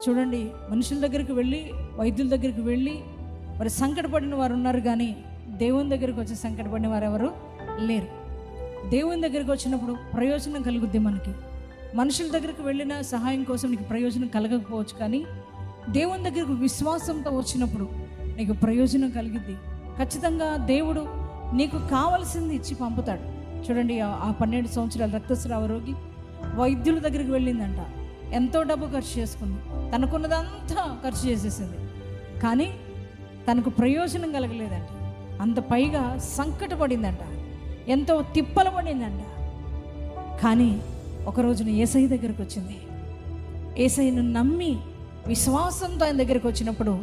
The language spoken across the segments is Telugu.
చూడండి, మనుషుల దగ్గరికి వెళ్ళి, వైద్యుల దగ్గరికి వెళ్ళి మరి సంకటపడిన వారు ఉన్నారు, కానీ దేవుని దగ్గరికి వచ్చి సంకటపడిన వారు ఎవరు లేరు. దేవుని దగ్గరికి వచ్చినప్పుడు ప్రయోజనం కలుగుద్ది మనకి. మనుషుల దగ్గరికి వెళ్ళిన సహాయం కోసం నీకు ప్రయోజనం కలగకపోవచ్చు, కానీ దేవుని దగ్గరకు విశ్వాసంతో వచ్చినప్పుడు నీకు ప్రయోజనం కలిగిద్ది. ఖచ్చితంగా దేవుడు నీకు కావలసింది ఇచ్చి పంపుతాడు. చూడండి, ఆ 12 సంవత్సరాల రక్తస్రావ రోగి వైద్యుల దగ్గరికి వెళ్ళిందంట. ఎంతో డబ్బు ఖర్చు చేసుకుంది, తనకున్నదంతా ఖర్చు చేసేసింది, కానీ తనకు ప్రయోజనం కలగలేదంట. అంత పైగా సంకటపడిందంట, ఎంతో తిప్పలు పడిందంట. కానీ ఒకరోజున యేసయ్య దగ్గరికి వచ్చింది. యేసయ్యను నమ్మి విశ్వాసంతో ఆయన దగ్గరికి వచ్చినప్పుడు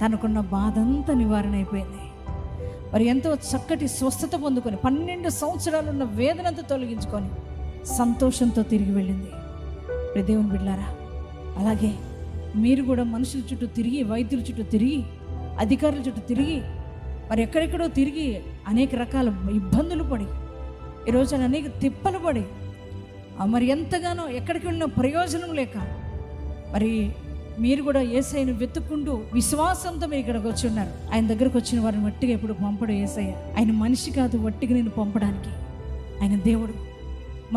తనకున్న బాధంతా నివారణ అయిపోయింది. మరి ఎంతో చక్కటి స్వస్థత పొందుకొని 12 సంవత్సరాలున్న వేదనంతా తొలగించుకొని సంతోషంతో తిరిగి వెళ్ళింది. దేవుని బిడ్డలారా, అలాగే మీరు కూడా మనుషుల చుట్టూ తిరిగి, వైద్యుల చుట్టూ తిరిగి, అధికారుల చుట్టూ తిరిగి, మరి ఎక్కడెక్కడో తిరిగి అనేక రకాల ఇబ్బందులు పడి, ఈరోజు అనేక తిప్పలు పడి, మరి ఎంతగానో ఎక్కడికి వెళ్ళిన ప్రయోజనం లేక, మరి మీరు కూడా యేసయ్యను వెతుక్కుంటూ విశ్వాసంతో మీరు ఇక్కడికి వచ్చి ఉన్నారు. ఆయన దగ్గరకు వచ్చిన వారిని వట్టిగా ఎప్పుడు పంపడు యేసయ్య. ఆయన మనిషి కాదు వట్టిగా నేను పంపడానికి. ఆయన దేవుడు.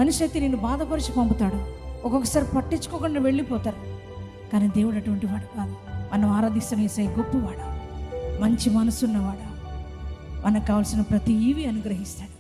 మనిషి అయితే నేను బాధపరిచి పంపుతాడు, ఒక్కొక్కసారి పట్టించుకోకుండా వెళ్ళిపోతారు. కానీ దేవుడు అటువంటి వాడు కాదు. మనం ఆరాధిస్తున్న యేసయ్య గొప్పవాడు, మంచి మనసున్నవాడు, మనకు కావాల్సిన ప్రతి ఈవి అనుగ్రహిస్తాడు.